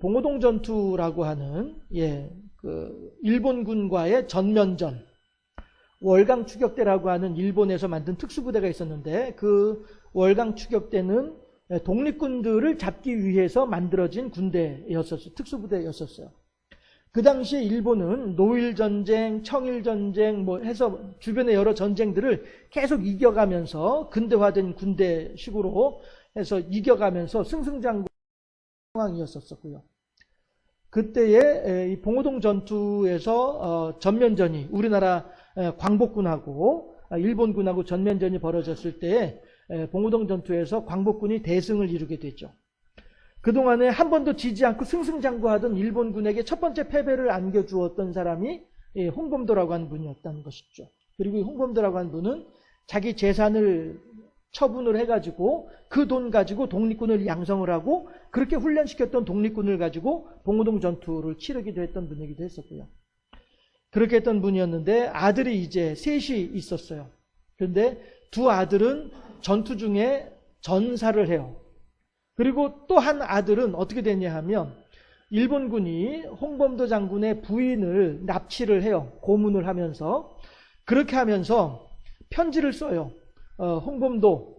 봉오동 전투라고 하는 일본군과의 전면전, 월강 추격대라고 하는 일본에서 만든 특수부대가 있었는데 그 월강 추격대는 독립군들을 잡기 위해서 만들어진 군대였었어요. 특수부대였었어요. 그 당시에 일본은 노일전쟁, 청일전쟁 뭐 해서 주변의 여러 전쟁들을 계속 이겨가면서 근대화된 군대식으로 해서 이겨가면서 승승장구 상황이었었고요. 그때의 이 봉오동 전투에서 전면전이 우리나라 광복군하고 일본군하고 전면전이 벌어졌을 때 봉오동 전투에서 광복군이 대승을 이루게 됐죠. 그동안에 한 번도 지지 않고 승승장구하던 일본군에게 첫 번째 패배를 안겨주었던 사람이 홍범도라고 하는 분이었다는 것이죠. 그리고 이 홍범도라고 하는 분은 자기 재산을 처분을 해가지고 그 돈 가지고 독립군을 양성을 하고 그렇게 훈련시켰던 독립군을 가지고 봉오동 전투를 치르기도 했던 분이기도 했었고요. 그렇게 했던 분이었는데 아들이 이제 셋이 있었어요. 그런데 두 아들은 전투 중에 전사를 해요. 그리고 또 한 아들은 어떻게 됐냐 하면 일본군이 홍범도 장군의 부인을 납치를 해요. 고문을 하면서. 그렇게 하면서 편지를 써요. 홍범도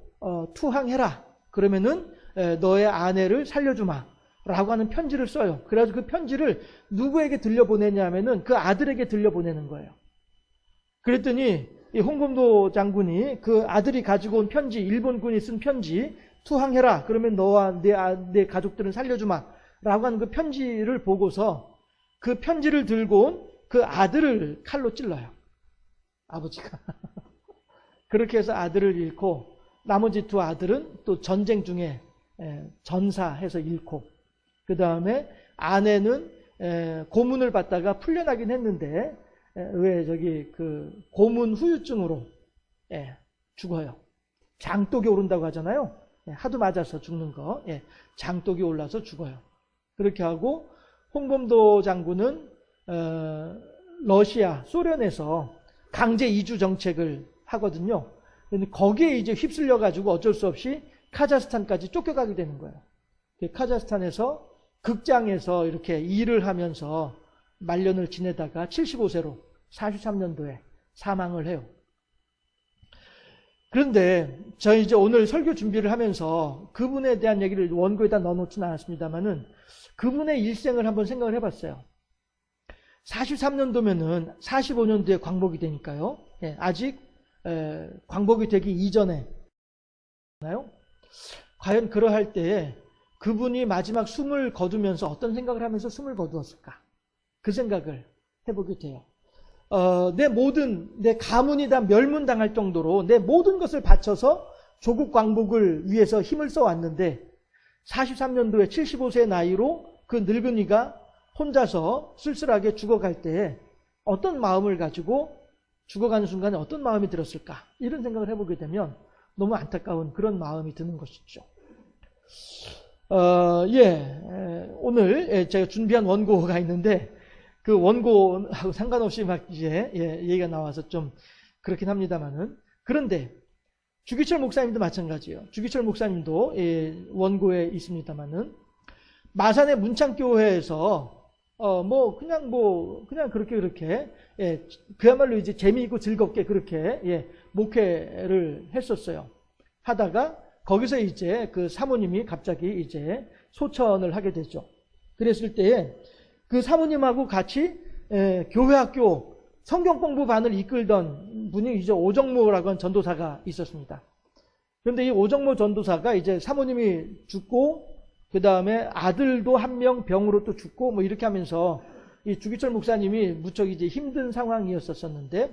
투항해라. 그러면은 너의 아내를 살려주마. 라고 하는 편지를 써요. 그래가지고 그 편지를 누구에게 들려보내냐 하면은 그 아들에게 들려보내는 거예요. 그랬더니 이 홍범도 장군이 그 아들이 가지고 온 편지, 일본군이 쓴 편지, 투항해라. 그러면 너와 내 가족들은 살려주마. 라고 하는 그 편지를 보고서 그 편지를 들고 온 그 아들을 칼로 찔러요. 아버지가. 그렇게 해서 아들을 잃고 나머지 두 아들은 또 전쟁 중에 전사해서 잃고 그 다음에 아내는 고문을 받다가 풀려나긴 했는데 왜 저기 그 고문 후유증으로 죽어요. 장독이 오른다고 하잖아요. 하도 맞아서 죽는 거. 장독이 올라서 죽어요. 그렇게 하고 홍범도 장군은 러시아, 소련에서 강제 이주 정책을 하거든요. 거기에 이제 휩쓸려 가지고 어쩔 수 없이 카자흐스탄까지 쫓겨가게 되는 거예요. 카자흐스탄에서 극장에서 이렇게 일을 하면서 말년을 지내다가 75세로 43년도에 사망을 해요. 그런데 저희 이제 오늘 설교 준비를 하면서 그분에 대한 얘기를 원고에다 넣어놓지는 않았습니다만은 그분의 일생을 한번 생각을 해봤어요. 43년도면은 45년도에 광복이 되니까요. 아직 광복이 되기 이전에 과연 그러할 때에 그분이 마지막 숨을 거두면서 어떤 생각을 하면서 숨을 거두었을까? 그 생각을 해보게 돼요. 내 가문이 다 멸문당할 정도로 내 모든 것을 바쳐서 조국 광복을 위해서 힘을 써왔는데 43년도에 75세 나이로 그 늙은이가 혼자서 쓸쓸하게 죽어갈 때 어떤 마음을 가지고 죽어가는 순간에 어떤 마음이 들었을까? 이런 생각을 해보게 되면 너무 안타까운 그런 마음이 드는 것이죠. 오늘 제가 준비한 원고가 있는데 그 원고하고 상관없이 막 이제 얘기가 나와서 좀 그렇긴 합니다만은 그런데 주기철 목사님도 마찬가지예요. 주기철 목사님도 원고에 있습니다만은 마산의 문창교회에서 그냥 그렇게 그야말로 이제 재미있고 즐겁게 그렇게 목회를 했었어요. 하다가 거기서 이제 그 사모님이 갑자기 이제 소천을 하게 되죠. 그랬을 때에 그 사모님하고 같이 교회학교 성경 공부반을 이끌던 분이 이제 오정모라고 하는 전도사가 있었습니다. 그런데 이 오정모 전도사가 이제 사모님이 죽고 그 다음에 아들도 한 명 병으로 또 죽고 뭐 이렇게 하면서 이 주기철 목사님이 무척 이제 힘든 상황이었었는데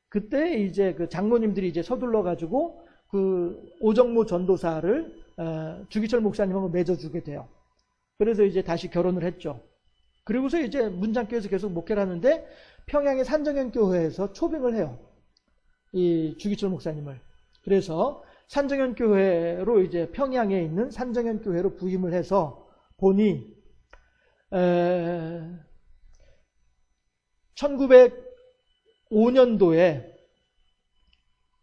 그때 이제 그 장로님들이 이제 서둘러 가지고 그 오정모 전도사를 주기철 목사님하고 맺어주게 돼요. 그래서 이제 다시 결혼을 했죠. 그리고서 이제 문창교회에서 계속 목회를 하는데 평양의 산정현교회에서 초빙을 해요. 이 주기철 목사님을. 그래서 산정현교회로 이제 평양에 있는 산정현교회로 부임을 해서 보니 1905년도에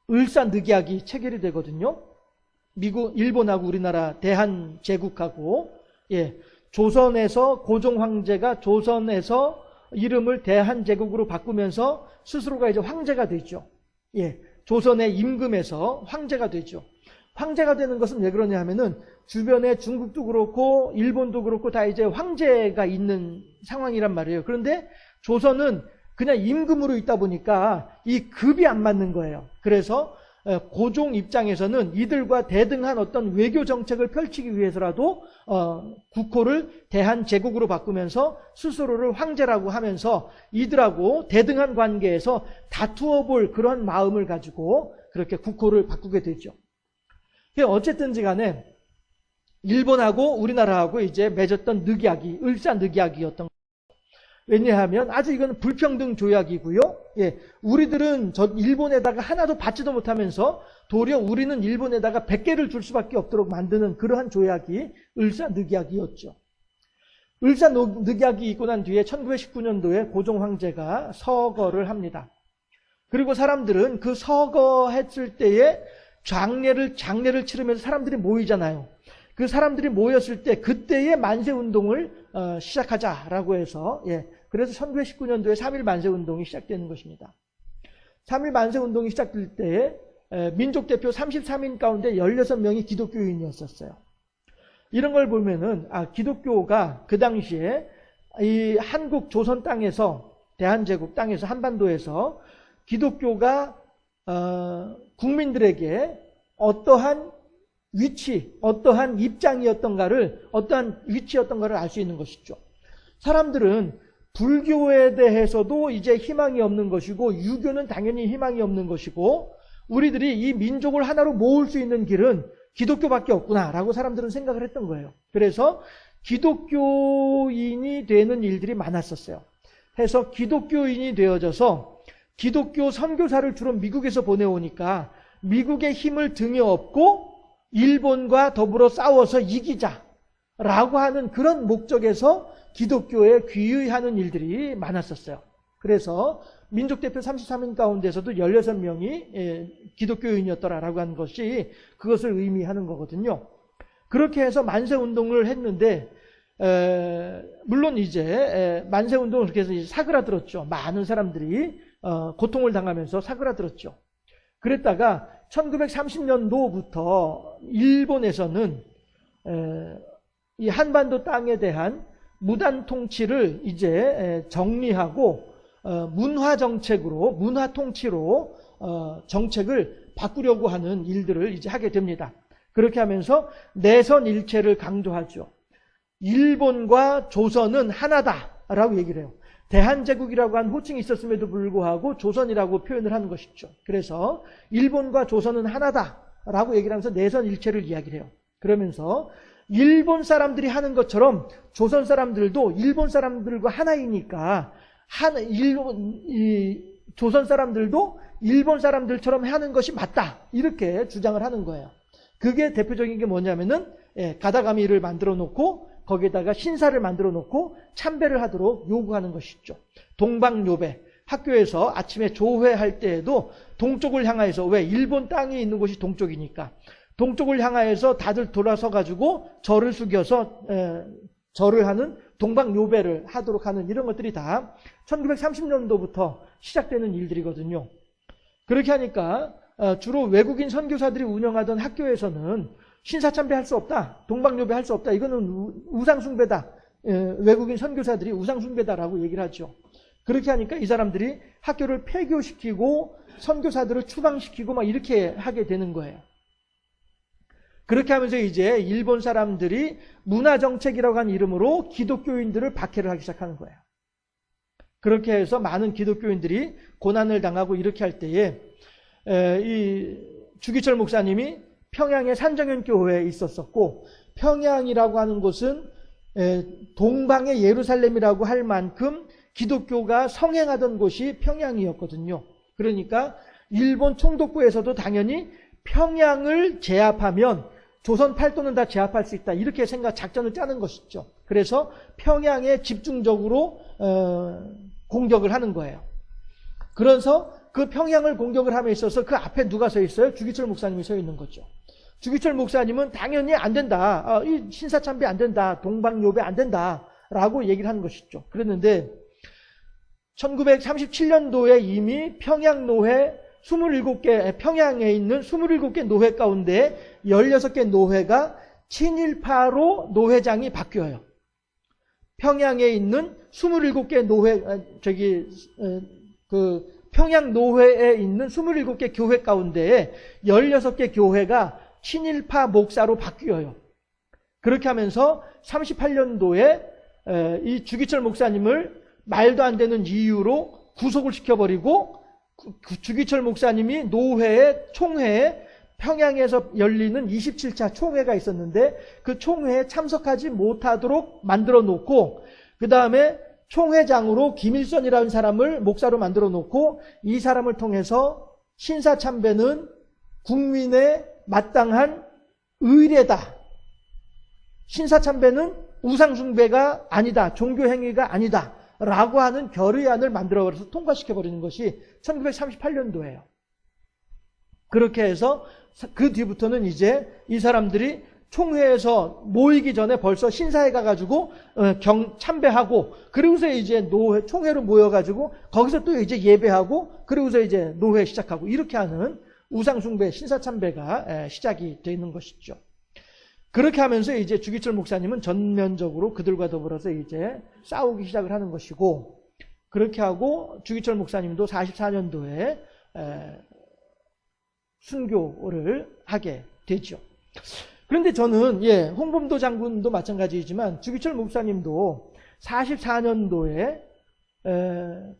을사늑약이 체결이 되거든요. 일본하고 우리나라 대한제국하고 조선에서 고종 황제가 조선에서 이름을 대한제국으로 바꾸면서 스스로가 이제 황제가 되죠. 예, 조선의 임금에서 황제가 되죠. 황제가 되는 것은 왜 그러냐 하면은 주변에 중국도 그렇고 일본도 그렇고 다 이제 황제가 있는 상황이란 말이에요. 그런데 조선은 그냥 임금으로 있다 보니까 이 급이 안 맞는 거예요. 그래서 고종 입장에서는 이들과 대등한 어떤 외교 정책을 펼치기 위해서라도 국호를 대한제국으로 바꾸면서 스스로를 황제라고 하면서 이들하고 대등한 관계에서 다투어 볼 그런 마음을 가지고 그렇게 국호를 바꾸게 되죠. 어쨌든지 간에 일본하고 우리나라하고 이제 맺었던 늑약이 을사늑약이었던 거예요. 왜냐하면 아주 이거는 불평등 조약이고요. 예, 우리들은 저 일본에다가 하나도 받지도 못하면서 도리어 우리는 일본에다가 100개를 줄 수밖에 없도록 만드는 그러한 조약이 을사늑약이었죠. 을사늑약이 있고 난 뒤에 1919년도에 고종 황제가 서거를 합니다. 그리고 사람들은 그 서거했을 때에 장례를 치르면서 사람들이 모이잖아요. 그 사람들이 모였을 때 그때의 만세운동을 시작하자라고 해서 그래서 1919년도에 3.1 만세운동이 시작되는 것입니다. 3.1 만세운동이 시작될 때 민족대표 33인 가운데 16명이 기독교인이었었어요. 이런 걸 보면은 기독교가 그 당시에 이 한국 조선 땅에서 대한제국 땅에서 한반도에서 기독교가 국민들에게 어떠한 위치, 어떠한 입장이었던가를, 어떠한 위치였던가를 알 수 있는 것이죠. 사람들은 불교에 대해서도 이제 희망이 없는 것이고, 유교는 당연히 희망이 없는 것이고, 우리들이 이 민족을 하나로 모을 수 있는 길은 기독교밖에 없구나라고 사람들은 생각을 했던 거예요. 그래서 기독교인이 되는 일들이 많았었어요. 해서 기독교인이 되어져서 기독교 선교사를 주로 미국에서 보내오니까 미국의 힘을 등에 업고 일본과 더불어 싸워서 이기자라고 하는 그런 목적에서 기독교에 귀의하는 일들이 많았었어요. 그래서 민족대표 33인 가운데서도 16명이 기독교인이었더라라고 하는 것이 그것을 의미하는 거거든요. 그렇게 해서 만세운동을 했는데 물론 이제 만세운동을 그렇게 해서 사그라들었죠. 많은 사람들이 고통을 당하면서 사그라들었죠. 그랬다가 1930년도부터 일본에서는 이 한반도 땅에 대한 무단 통치를 이제 정리하고 문화 정책으로, 문화 통치로 정책을 바꾸려고 하는 일들을 이제 하게 됩니다. 그렇게 하면서 내선 일체를 강조하죠. 일본과 조선은 하나다라고 얘기를 해요. 대한제국이라고 한 호칭이 있었음에도 불구하고 조선이라고 표현을 하는 것이죠. 그래서 일본과 조선은 하나다라고 얘기를 하면서 내선일체를 이야기를 해요. 그러면서 일본 사람들이 하는 것처럼 조선 사람들도 일본 사람들과 하나이니까 조선 사람들도 일본 사람들처럼 하는 것이 맞다. 이렇게 주장을 하는 거예요. 그게 대표적인 게 뭐냐면은 가다가미를 만들어 놓고 거기에다가 신사를 만들어 놓고 참배를 하도록 요구하는 것이죠. 동방요배. 학교에서 아침에 조회할 때에도 동쪽을 향하여서, 왜? 일본 땅이 있는 곳이 동쪽이니까. 동쪽을 향하여서 다들 돌아서 가지고 절을 숙여서 절을 하는 동방요배를 하도록 하는 이런 것들이 다 1930년도부터 시작되는 일들이거든요. 그렇게 하니까 주로 외국인 선교사들이 운영하던 학교에서는 신사참배 할 수 없다. 동방요배 할 수 없다. 이거는 우상숭배다. 외국인 선교사들이 우상숭배다라고 얘기를 하죠. 그렇게 하니까 이 사람들이 학교를 폐교시키고 선교사들을 추방시키고 막 이렇게 하게 되는 거예요. 그렇게 하면서 이제 일본 사람들이 문화정책이라고 하는 이름으로 기독교인들을 박해를 하기 시작하는 거예요. 그렇게 해서 많은 기독교인들이 고난을 당하고 이렇게 할 때에 이 주기철 목사님이 평양의 산정현교회에 있었었고, 평양이라고 하는 곳은 동방의 예루살렘이라고 할 만큼 기독교가 성행하던 곳이 평양이었거든요. 그러니까 일본 총독부에서도 당연히 평양을 제압하면 조선 팔도는 다 제압할 수 있다. 이렇게 작전을 짜는 것이죠. 그래서 평양에 집중적으로 공격을 하는 거예요. 그래서 그 평양을 공격을 함에 있어서 그 앞에 누가 서 있어요? 주기철 목사님이 서 있는 거죠. 주기철 목사님은 당연히 안 된다. 이 신사참배 안 된다. 동방요배 안 된다. 라고 얘기를 하는 것이죠. 그랬는데 1937년도에 이미 평양노회 27개, 평양에 있는 27개 노회 가운데 16개 노회가 친일파로 노회장이 바뀌어요. 평양에 있는 27개 노회, 평양 노회에 있는 27개 교회 가운데 16개 교회가 친일파 목사로 바뀌어요. 그렇게 하면서 38년도에 이 주기철 목사님을 말도 안 되는 이유로 구속을 시켜버리고 주기철 목사님이 노회에 총회에 평양에서 열리는 27차 총회가 있었는데 그 총회에 참석하지 못하도록 만들어 놓고 그 다음에 총회장으로 김일선이라는 사람을 목사로 만들어 놓고 이 사람을 통해서 신사참배는 국민의 마땅한 의례다. 신사참배는 우상숭배가 아니다. 종교행위가 아니다. 라고 하는 결의안을 만들어서 통과시켜버리는 것이 1938년도예요. 그렇게 해서 그 뒤부터는 이제 이 사람들이 총회에서 모이기 전에 벌써 신사에 가가지고 참배하고 그리고서 이제 노회 총회로 모여가지고 거기서 또 이제 예배하고 그리고서 이제 노회 시작하고 이렇게 하는 우상숭배 신사참배가 시작이 되는 것이죠. 그렇게 하면서 이제 주기철 목사님은 전면적으로 그들과 더불어서 이제 싸우기 시작을 하는 것이고 그렇게 하고 주기철 목사님도 44년도에 순교를 하게 되죠. 그런데 저는 홍범도 장군도 마찬가지이지만 주기철 목사님도 44년도에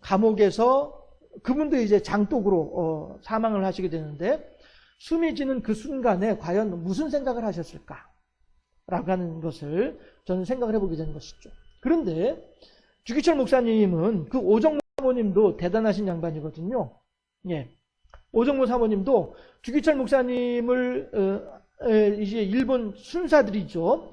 감옥에서 그분도 이제 장독으로 사망을 하시게 되는데 숨이 지는 그 순간에 과연 무슨 생각을 하셨을까? 라고 하는 것을 저는 생각을 해보게 되는 것이죠. 그런데 주기철 목사님은 그 오정모 사모님도 대단하신 양반이거든요. 오정모 사모님도 주기철 목사님을 이제 일본 순사들이죠.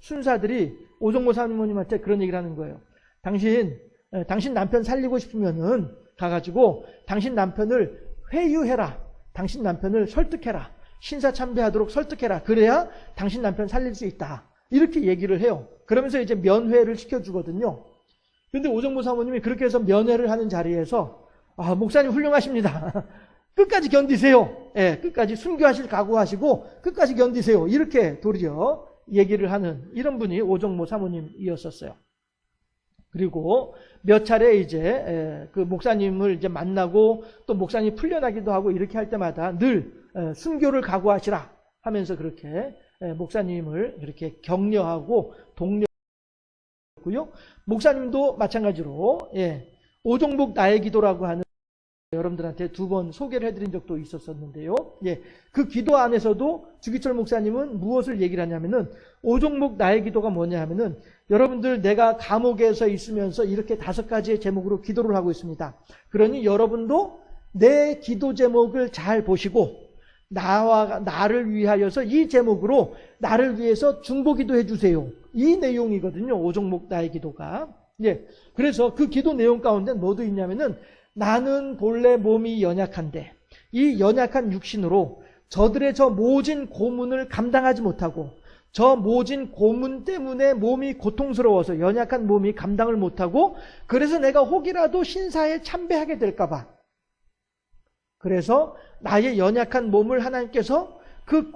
순사들이 오정모 사모님한테 그런 얘기를 하는 거예요. 당신 남편 살리고 싶으면은 가가지고 당신 남편을 회유해라. 당신 남편을 설득해라. 신사참배하도록 설득해라. 그래야 당신 남편 살릴 수 있다. 이렇게 얘기를 해요. 그러면서 이제 면회를 시켜주거든요. 그런데 오정모 사모님이 그렇게 해서 면회를 하는 자리에서 목사님 훌륭하십니다. 끝까지 견디세요. 끝까지 순교하실 각오하시고 끝까지 견디세요. 이렇게 도리어 얘기를 하는 이런 분이 오정모 사모님이었었어요. 그리고 몇 차례 이제 그 목사님을 이제 만나고 또 목사님 풀려나기도 하고 이렇게 할 때마다 늘 순교를 각오하시라 하면서 그렇게 목사님을 이렇게 격려하고 독려했고요. 목사님도 마찬가지로 오종목 나의 기도라고 하는 여러분들한테 2번 소개를 해드린 적도 있었었는데요. 그 기도 안에서도 주기철 목사님은 무엇을 얘기를 하냐면은 오종목 나의 기도가 뭐냐 하면은 여러분들 내가 감옥에서 있으면서 이렇게 5가지의 제목으로 기도를 하고 있습니다. 그러니 여러분도 내 기도 제목을 잘 보시고 나를 위하여서 이 제목으로 나를 위해서 중보기도 해주세요. 이 내용이거든요. 오종목 나의 기도가. 그래서 그 기도 내용 가운데 뭐도 있냐면은 나는 본래 몸이 연약한데 이 연약한 육신으로 저들의 저 모진 고문을 감당하지 못하고 저 모진 고문 때문에 몸이 고통스러워서 연약한 몸이 감당을 못하고 그래서 내가 혹이라도 신사에 참배하게 될까봐 그래서 나의 연약한 몸을 하나님께서 그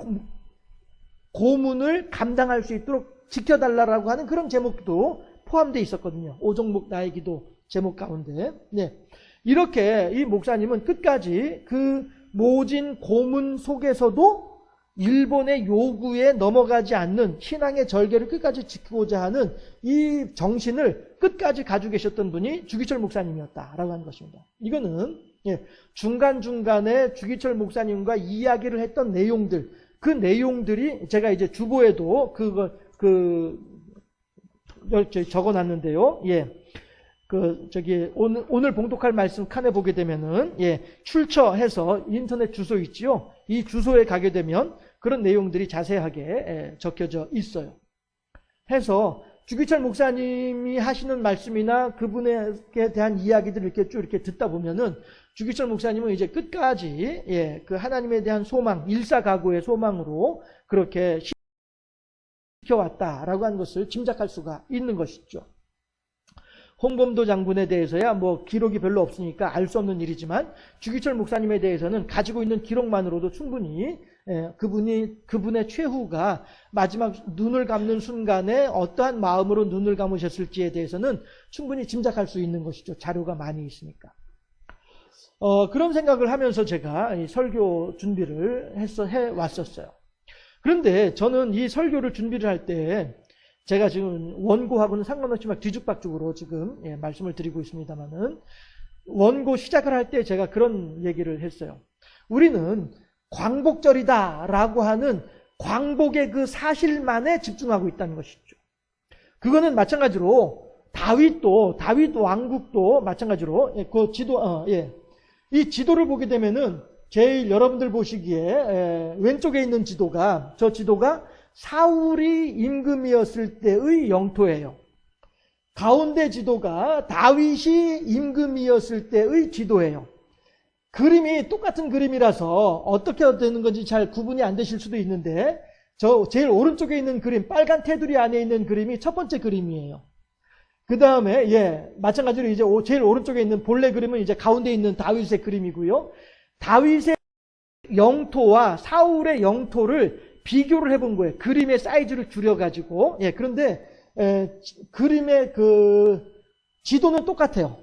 고문을 감당할 수 있도록 지켜달라고 하는 그런 제목도 포함되어 있었거든요. 오종목 나의 기도 제목 가운데. 이렇게 이 목사님은 끝까지 그 모진 고문 속에서도 일본의 요구에 넘어가지 않는 신앙의 절개를 끝까지 지키고자 하는 이 정신을 끝까지 가지고 계셨던 분이 주기철 목사님이었다라고 하는 것입니다. 이거는 중간중간에 주기철 목사님과 이야기를 했던 내용들, 그 내용들이 제가 이제 주보에도 적어놨는데요. 오늘 봉독할 말씀 칸에 보게 되면은, 출처해서 인터넷 주소 있지요. 이 주소에 가게 되면 그런 내용들이 자세하게 적혀져 있어요. 해서 주기철 목사님이 하시는 말씀이나 그분에 대한 이야기들을 이렇게 쭉 이렇게 듣다 보면은 주기철 목사님은 이제 끝까지 그 하나님에 대한 소망, 일사각오의 소망으로 그렇게 지켜왔다라고 하는 것을 짐작할 수가 있는 것이죠. 홍범도 장군에 대해서야 뭐 기록이 별로 없으니까 알 수 없는 일이지만 주기철 목사님에 대해서는 가지고 있는 기록만으로도 충분히 그분의 최후가 마지막 눈을 감는 순간에 어떠한 마음으로 눈을 감으셨을지에 대해서는 충분히 짐작할 수 있는 것이죠. 자료가 많이 있으니까. 그런 생각을 하면서 제가 이 설교 준비를 해왔었어요. 그런데 저는 이 설교를 준비를 할 때 제가 지금 원고하고는 상관없이 막 뒤죽박죽으로 지금 말씀을 드리고 있습니다만은 원고 시작을 할 때 제가 그런 얘기를 했어요. 우리는 광복절이다라고 하는 광복의 그 사실만에 집중하고 있다는 것이죠. 그거는 마찬가지로 다윗 왕국도 마찬가지로 이 지도를 보게 되면은 제일 여러분들 보시기에 왼쪽에 있는 지도가 저 지도가 사울이 임금이었을 때의 영토예요. 가운데 지도가 다윗이 임금이었을 때의 지도예요. 그림이 똑같은 그림이라서 어떻게 되는 건지 잘 구분이 안 되실 수도 있는데 저 제일 오른쪽에 있는 그림, 빨간 테두리 안에 있는 그림이 첫 번째 그림이에요. 그 다음에 마찬가지로 이제 제일 오른쪽에 있는 본래 그림은 이제 가운데 있는 다윗의 그림이고요. 다윗의 영토와 사울의 영토를 비교를 해본 거예요. 그림의 사이즈를 줄여가지고. 그런데 그림의 그 지도는 똑같아요.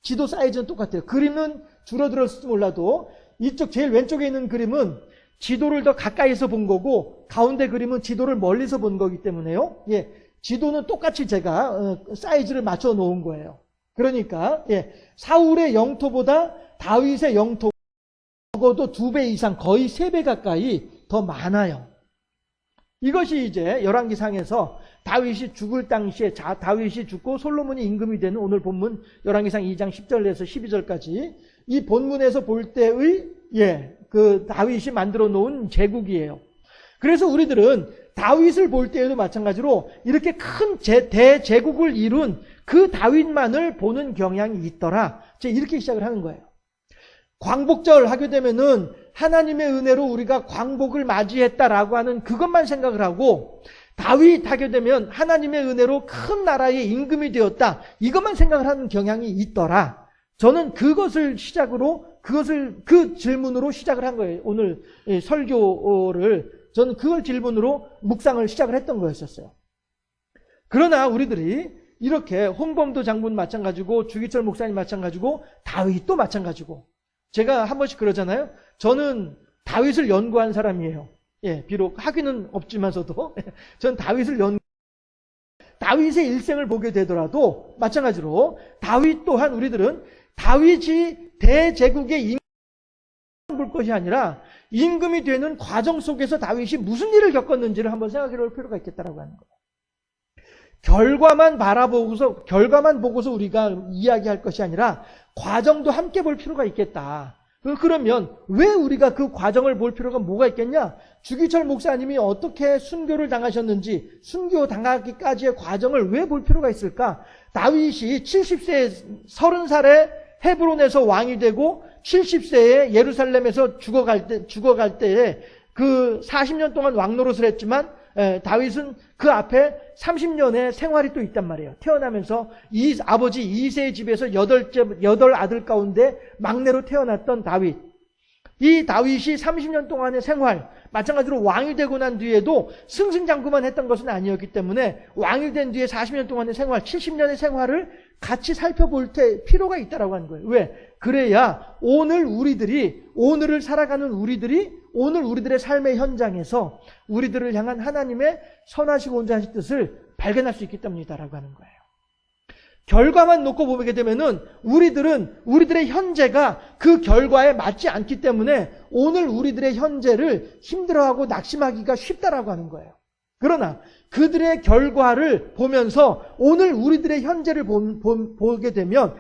지도 사이즈는 똑같아요. 그림은 줄어들었을지 몰라도 이쪽 제일 왼쪽에 있는 그림은 지도를 더 가까이서 본 거고 가운데 그림은 지도를 멀리서 본 거기 때문에요. 지도는 똑같이 제가 사이즈를 맞춰 놓은 거예요. 그러니까 사울의 영토보다 다윗의 영토 적어도 2배 이상 거의 3배 가까이 더 많아요. 이것이 이제 열왕기상에서 다윗이 죽을 당시에 다윗이 죽고 솔로몬이 임금이 되는 오늘 본문 열왕기상 2장 10절에서 12절까지 이 본문에서 볼 때의 그 다윗이 만들어 놓은 제국이에요. 그래서 우리들은 다윗을 볼 때에도 마찬가지로 이렇게 큰 대제국을 이룬 그 다윗만을 보는 경향이 있더라. 이렇게 시작을 하는 거예요. 광복절 하게 되면은 하나님의 은혜로 우리가 광복을 맞이했다라고 하는 그것만 생각을 하고 다윗 하게 되면 하나님의 은혜로 큰 나라의 임금이 되었다. 이것만 생각을 하는 경향이 있더라. 저는 그것을 시작으로 그 질문으로 시작을 한 거예요. 오늘 설교를 저는 그걸 질문으로 묵상을 시작을 했던 거였었어요. 그러나 우리들이 이렇게 홍범도 장군 마찬가지고 주기철 목사님 마찬가지고 다윗도 마찬가지고 제가 한 번씩 그러잖아요. 저는 다윗을 연구한 사람이에요. 비록 학위는 없지만서도 전 다윗의 일생을 보게 되더라도 마찬가지로 다윗 또한 우리들은 다윗이 대제국의 임금을 볼 것이 아니라 임금이 되는 과정 속에서 다윗이 무슨 일을 겪었는지를 한번 생각해 볼 필요가 있겠다라고 하는 거예요. 결과만 보고서 우리가 이야기할 것이 아니라 과정도 함께 볼 필요가 있겠다. 그러면 왜 우리가 그 과정을 볼 필요가 뭐가 있겠냐? 주기철 목사님이 어떻게 순교를 당하셨는지 순교 당하기까지의 과정을 왜 볼 필요가 있을까? 다윗이 70세 30살에 헤브론에서 왕이 되고 70세에 예루살렘에서 죽어갈 때에 그 40년 동안 왕노릇을 했지만 다윗은 그 앞에 30년의 생활이 또 있단 말이에요. 태어나면서 아버지 이새의 집에서 8아들 가운데 막내로 태어났던 다윗. 이 다윗이 30년 동안의 생활, 마찬가지로 왕이 되고 난 뒤에도 승승장구만 했던 것은 아니었기 때문에 왕이 된 뒤에 40년 동안의 생활, 70년의 생활을 같이 살펴볼 필요가 있다라고 하는 거예요. 왜? 그래야 오늘을 살아가는 오늘 우리들의 삶의 현장에서 우리들을 향한 하나님의 선하시고 온전하신 뜻을 발견할 수 있기 때문이다라고 하는 거예요. 결과만 놓고 보게 되면은 우리들의 현재가 그 결과에 맞지 않기 때문에 오늘 우리들의 현재를 힘들어하고 낙심하기가 쉽다라고 하는 거예요. 그러나 그들의 결과를 보면서 오늘 우리들의 현재를 보게 되면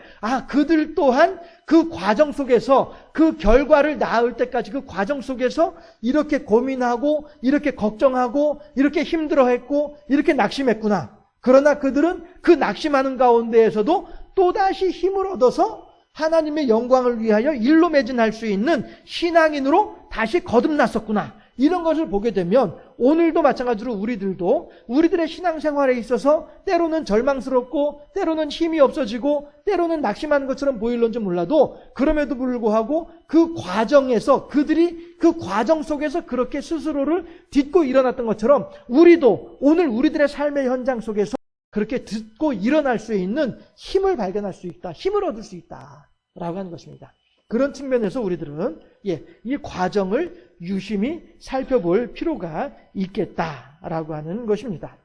그들 또한 그 과정 속에서 그 결과를 낳을 때까지 그 과정 속에서 이렇게 고민하고 이렇게 걱정하고 이렇게 힘들어했고 이렇게 낙심했구나. 그러나 그들은 그 낙심하는 가운데에서도 또다시 힘을 얻어서 하나님의 영광을 위하여 일로 매진할 수 있는 신앙인으로 다시 거듭났었구나. 이런 것을 보게 되면 오늘도 마찬가지로 우리들도 우리들의 신앙생활에 있어서 때로는 절망스럽고 때로는 힘이 없어지고 때로는 낙심하는 것처럼 보일런지 몰라도 그럼에도 불구하고 그 과정에서 그들이 그 과정 속에서 그렇게 스스로를 딛고 일어났던 것처럼 우리도 오늘 우리들의 삶의 현장 속에서 그렇게 딛고 일어날 수 있는 힘을 발견할 수 있다. 힘을 얻을 수 있다. 라고 하는 것입니다. 그런 측면에서 우리들은 이 과정을 유심히 살펴볼 필요가 있겠다라고 하는 것입니다.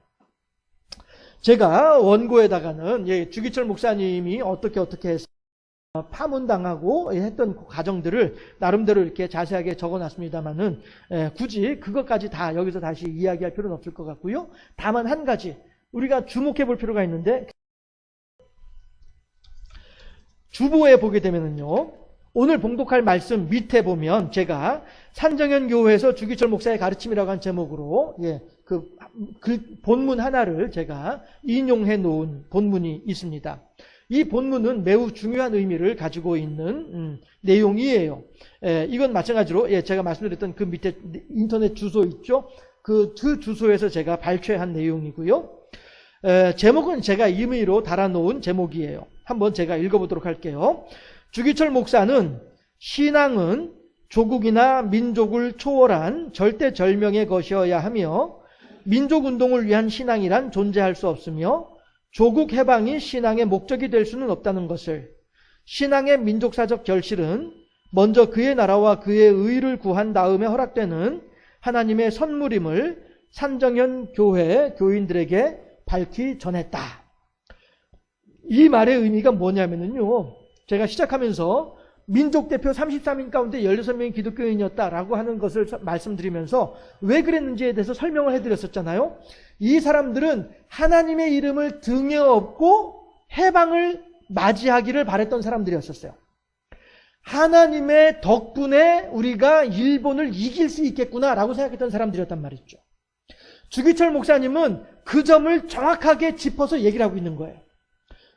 제가 원고에다가는 주기철 목사님이 어떻게 해서 파문당하고 했던 그 과정들을 나름대로 이렇게 자세하게 적어놨습니다만은 굳이 그것까지 다 여기서 다시 이야기할 필요는 없을 것 같고요. 다만 한 가지 우리가 주목해 볼 필요가 있는데 주보에 보게 되면은요. 오늘 봉독할 말씀 밑에 보면 제가 산정현 교회에서 주기철 목사의 가르침이라고 한 제목으로 그 본문 하나를 제가 인용해 놓은 본문이 있습니다. 이 본문은 매우 중요한 의미를 가지고 있는 내용이에요. 이건 마찬가지로 제가 말씀드렸던 그 밑에 인터넷 주소 있죠? 그 주소에서 제가 발췌한 내용이고요. 제목은 제가 임의로 달아놓은 제목이에요. 한번 제가 읽어보도록 할게요. 주기철 목사는 신앙은 조국이나 민족을 초월한 절대절명의 것이어야 하며 민족운동을 위한 신앙이란 존재할 수 없으며 조국 해방이 신앙의 목적이 될 수는 없다는 것을, 신앙의 민족사적 결실은 먼저 그의 나라와 그의 의를 구한 다음에 허락되는 하나님의 선물임을 산정현 교회 교인들에게 밝히 전했다. 이 말의 의미가 뭐냐면요, 제가 시작하면서 민족 대표 33인 가운데 16명이 기독교인이었다라고 하는 것을 말씀드리면서 왜 그랬는지에 대해서 설명을 해드렸었잖아요. 이 사람들은 하나님의 이름을 등에 업고 해방을 맞이하기를 바랬던 사람들이었었어요. 하나님의 덕분에 우리가 일본을 이길 수 있겠구나라고 생각했던 사람들이었단 말이죠. 주기철 목사님은 그 점을 정확하게 짚어서 얘기를 하고 있는 거예요.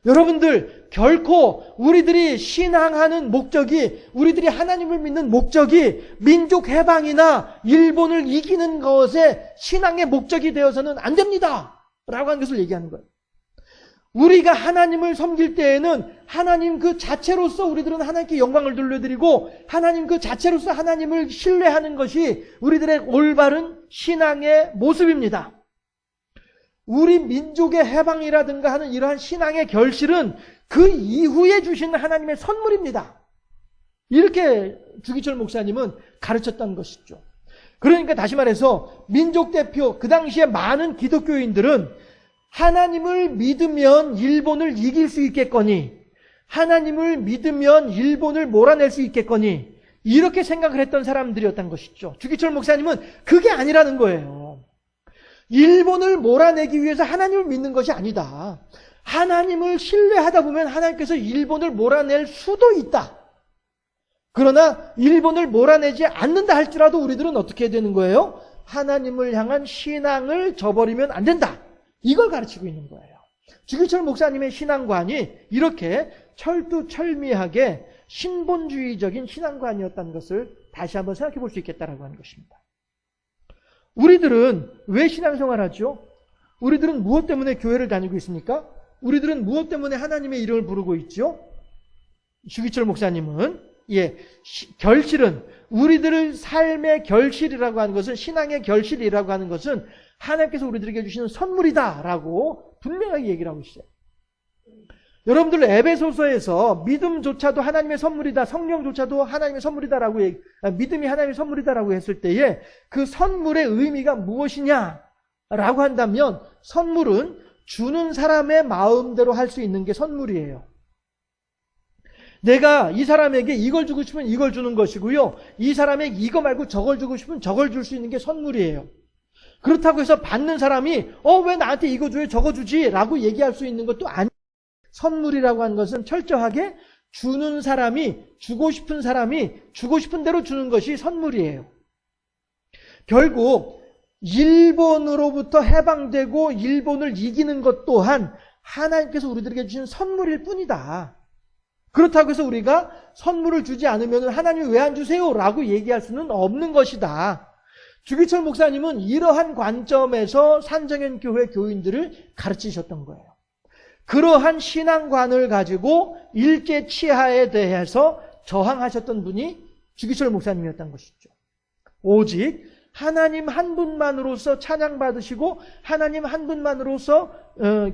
여러분들, 결코 우리들이 신앙하는 목적이, 우리들이 하나님을 믿는 목적이 민족 해방이나 일본을 이기는 것에 신앙의 목적이 되어서는 안 됩니다. 라고 하는 것을 얘기하는 거예요. 우리가 하나님을 섬길 때에는 하나님 그 자체로서 우리들은 하나님께 영광을 돌려드리고 하나님 그 자체로서 하나님을 신뢰하는 것이 우리들의 올바른 신앙의 모습입니다. 우리 민족의 해방이라든가 하는 이러한 신앙의 결실은 그 이후에 주시는 하나님의 선물입니다. 이렇게 주기철 목사님은 가르쳤다는 것이죠. 그러니까 다시 말해서 민족 대표, 그 당시에 많은 기독교인들은 하나님을 믿으면 일본을 이길 수 있겠거니, 하나님을 믿으면 일본을 몰아낼 수 있겠거니, 이렇게 생각을 했던 사람들이었던 것이죠. 주기철 목사님은 그게 아니라는 거예요. 일본을 몰아내기 위해서 하나님을 믿는 것이 아니다. 하나님을 신뢰하다 보면 하나님께서 일본을 몰아낼 수도 있다. 그러나 일본을 몰아내지 않는다 할지라도 우리들은 어떻게 해야 되는 거예요? 하나님을 향한 신앙을 저버리면 안 된다. 이걸 가르치고 있는 거예요. 주기철 목사님의 신앙관이 이렇게 철두철미하게 신본주의적인 신앙관이었다는 것을 다시 한번 생각해 볼 수 있겠다라고 하는 것입니다. 우리들은 왜 신앙생활하죠? 우리들은 무엇 때문에 교회를 다니고 있습니까? 우리들은 무엇 때문에 하나님의 이름을 부르고 있죠? 주기철 목사님은 결실은, 우리들의 삶의 결실이라고 하는 것은, 신앙의 결실이라고 하는 것은 하나님께서 우리들에게 주시는 선물이다라고 분명하게 얘기를 하고 있어요. 여러분들 에베소서에서 믿음조차도 하나님의 선물이다, 성령조차도 하나님의 선물이다라고 믿음이 하나님의 선물이다라고 했을 때에 그 선물의 의미가 무엇이냐라고 한다면 선물은 주는 사람의 마음대로 할 수 있는 게 선물이에요. 내가 이 사람에게 이걸 주고 싶으면 이걸 주는 것이고요. 이 사람에게 이거 말고 저걸 주고 싶으면 저걸 줄 수 있는 게 선물이에요. 그렇다고 해서 받는 사람이 왜 나한테 이거 줘요 저거 주지 라고 얘기할 수 있는 것도 아니에요. 선물이라고 하는 것은 철저하게 주는 사람이, 주고 싶은 사람이 주고 싶은 대로 주는 것이 선물이에요. 결국 일본으로부터 해방되고 일본을 이기는 것 또한 하나님께서 우리들에게 주신 선물일 뿐이다. 그렇다고 해서 우리가 선물을 주지 않으면 하나님이 왜 안 주세요? 라고 얘기할 수는 없는 것이다. 주기철 목사님은 이러한 관점에서 산정현 교회 교인들을 가르치셨던 거예요. 그러한 신앙관을 가지고 일제 치하에 대해서 저항하셨던 분이 주기철 목사님이었던 것이죠. 오직 하나님 한 분만으로서 찬양받으시고 하나님 한 분만으로서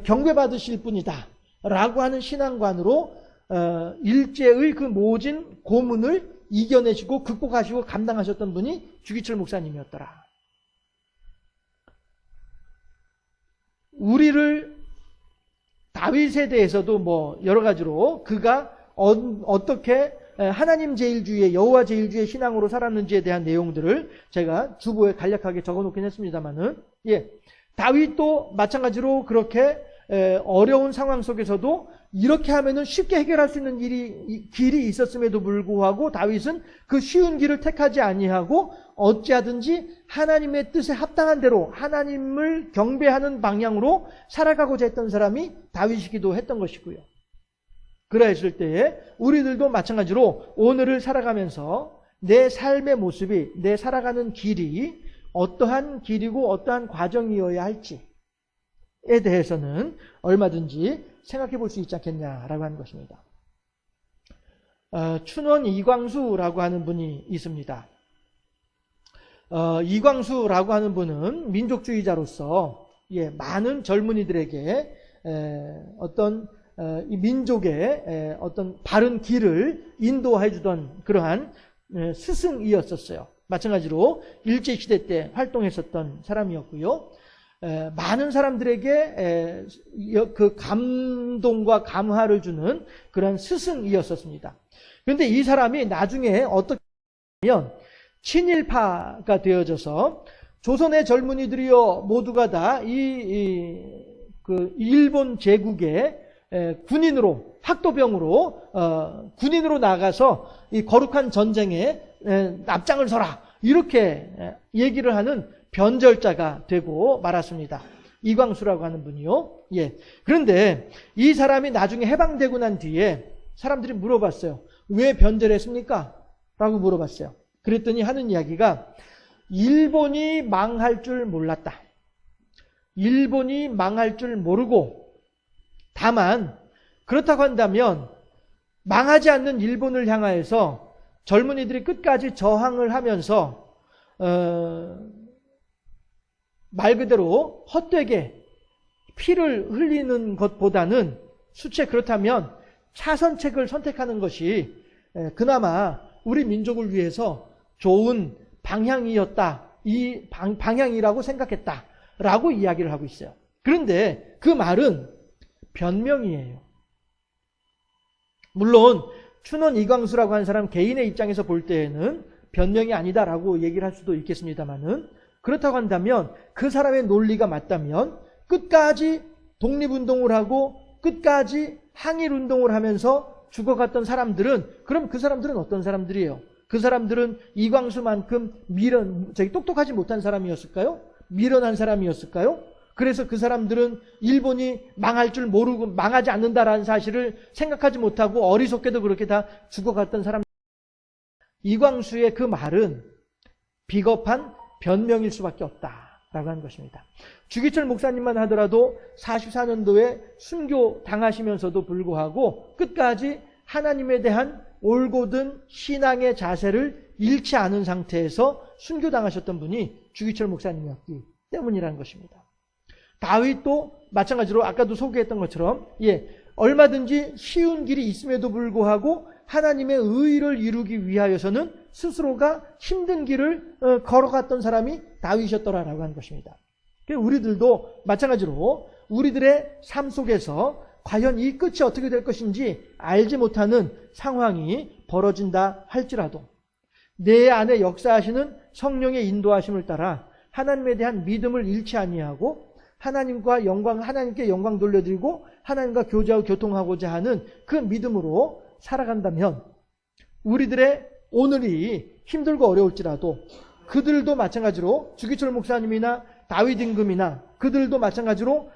경배받으실 분이다 라고 하는 신앙관으로 일제의 그 모진 고문을 이겨내시고 극복하시고 감당하셨던 분이 주기철 목사님이었더라. 우리를 다윗에 대해서도 뭐 여러 가지로 그가 어떻게 하나님 제일주의, 여호와 제일주의 신앙으로 살았는지에 대한 내용들을 제가 주보에 간략하게 적어놓긴 했습니다만은, 다윗도 마찬가지로 그렇게 어려운 상황 속에서도 이렇게 하면은 쉽게 해결할 수 있는 길이 있었음에도 불구하고 다윗은 그 쉬운 길을 택하지 아니하고 어찌하든지 하나님의 뜻에 합당한 대로 하나님을 경배하는 방향으로 살아가고자 했던 사람이 다윗이기도 했던 것이고요. 그러했을 때에 우리들도 마찬가지로 오늘을 살아가면서 내 삶의 모습이, 내 살아가는 길이 어떠한 길이고 어떠한 과정이어야 할지에 대해서는 얼마든지 생각해 볼 수 있지 않겠냐라고 하는 것입니다. 춘원 이광수라고 하는 분이 있습니다. 이광수라고 하는 분은 민족주의자로서 많은 젊은이들에게 어떤 이 민족의 어떤 바른 길을 인도해 주던 그러한 스승이었었어요. 마찬가지로 일제시대 때 활동했었던 사람이었고요. 많은 사람들에게 그 감동과 감화를 주는 그런 스승이었었습니다. 그런데 이 사람이 나중에 어떻게 하면 친일파가 되어져서 조선의 젊은이들이요 모두가 다 그 일본 제국의 군인으로, 학도병으로 군인으로 나가서 이 거룩한 전쟁에 납장을 서라 이렇게 얘기를 하는 변절자가 되고 말았습니다. 이광수라고 하는 분이요. 그런데 이 사람이 나중에 해방되고 난 뒤에 사람들이 물어봤어요. 왜 변절했습니까? 라고 물어봤어요. 그랬더니 하는 이야기가 일본이 망할 줄 몰랐다. 일본이 망할 줄 모르고 다만 그렇다고 한다면 망하지 않는 일본을 향하여서 젊은이들이 끝까지 저항을 하면서 말 그대로 헛되게 피를 흘리는 것보다는 수채 그렇다면 차선책을 선택하는 것이 그나마 우리 민족을 위해서 좋은 방향이었다. 이 방향이라고 생각했다라고 이야기를 하고 있어요. 그런데 그 말은 변명이에요. 물론 춘원 이광수라고 하는 사람 개인의 입장에서 볼 때에는 변명이 아니다라고 얘기를 할 수도 있겠습니다만은 그렇다고 한다면 그 사람의 논리가 맞다면 끝까지 독립운동을 하고 끝까지 항일운동을 하면서 죽어갔던 사람들은 그럼 그 사람들은 어떤 사람들이에요? 그 사람들은 이광수만큼 똑똑하지 못한 사람이었을까요? 미련한 사람이었을까요? 그래서 그 사람들은 일본이 망할 줄 모르고 망하지 않는다라는 사실을 생각하지 못하고 어리석게도 그렇게 다 죽어갔던 사람. 이광수의 그 말은 비겁한 변명일 수밖에 없다라고 하는 것입니다. 주기철 목사님만 하더라도 44년도에 순교 당하시면서도 불구하고 끝까지 하나님에 대한 올곧은 신앙의 자세를 잃지 않은 상태에서 순교당하셨던 분이 주기철 목사님이었기 때문이라는 것입니다. 다윗도 마찬가지로 아까도 소개했던 것처럼 얼마든지 쉬운 길이 있음에도 불구하고 하나님의 의를 이루기 위하여서는 스스로가 힘든 길을 걸어갔던 사람이 다윗이었더라라고 하는 것입니다. 우리들도 마찬가지로 우리들의 삶 속에서 과연 이 끝이 어떻게 될 것인지 알지 못하는 상황이 벌어진다 할지라도 내 안에 역사하시는 성령의 인도하심을 따라 하나님에 대한 믿음을 잃지 아니하고 하나님께 영광 돌려드리고 하나님과 교제하고 교통하고자 하는 그 믿음으로 살아간다면 우리들의 오늘이 힘들고 어려울지라도 그들도 마찬가지로 주기철 목사님이나 다윗 임금이나 그들도 마찬가지로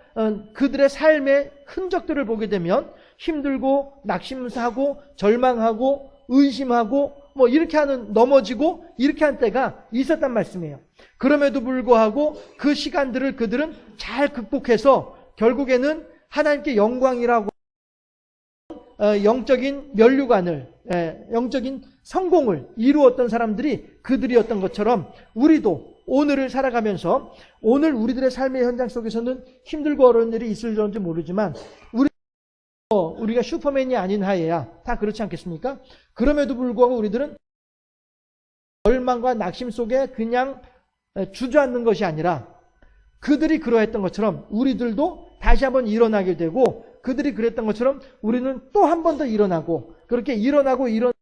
그들의 삶의 흔적들을 보게 되면 힘들고 낙심하고 절망하고 의심하고 뭐 이렇게 하는, 넘어지고 이렇게 한 때가 있었단 말씀이에요. 그럼에도 불구하고 그 시간들을 그들은 잘 극복해서 결국에는 하나님께 영광이라고 영적인 면류관을, 영적인 성공을 이루었던 사람들이 그들이었던 것처럼 우리도 오늘을 살아가면서 오늘 우리들의 삶의 현장 속에서는 힘들고 어려운 일이 있을지 모르지만 우리가 슈퍼맨이 아닌 하에야 다 그렇지 않겠습니까? 그럼에도 불구하고 우리들은 절망과 낙심 속에 그냥 주저앉는 것이 아니라 그들이 그러했던 것처럼 우리들도 다시 한번 일어나게 되고, 그들이 그랬던 것처럼 우리는 또 한 번 더 일어나고, 그렇게 일어나는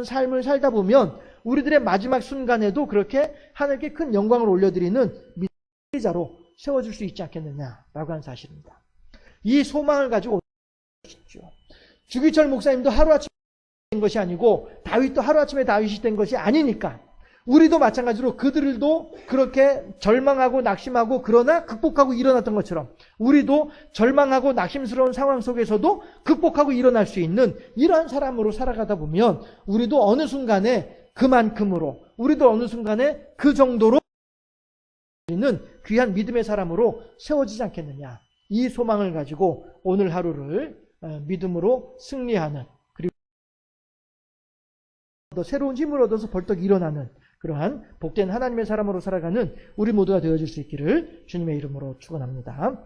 삶을 살다 보면 우리들의 마지막 순간에도 그렇게 하나님께 큰 영광을 올려드리는 믿음자로 세워줄 수 있지 않겠느냐라고 하는 사실입니다. 이 소망을 가지고 오십시오. 주기철 목사님도 하루아침에 된 것이 아니고 다윗도 하루아침에 다윗이 된 것이 아니니까 우리도 마찬가지로 그들도 그렇게 절망하고 낙심하고 그러나 극복하고 일어났던 것처럼 우리도 절망하고 낙심스러운 상황 속에서도 극복하고 일어날 수 있는 이러한 사람으로 살아가다 보면 우리도 어느 순간에 그만큼으로, 우리도 어느 순간에 그 정도로 우리는 귀한 믿음의 사람으로 세워지지 않겠느냐. 이 소망을 가지고 오늘 하루를 믿음으로 승리하는, 그리고 더 새로운 힘을 얻어서 벌떡 일어나는 그러한 복된 하나님의 사람으로 살아가는 우리 모두가 되어줄 수 있기를 주님의 이름으로 축원합니다.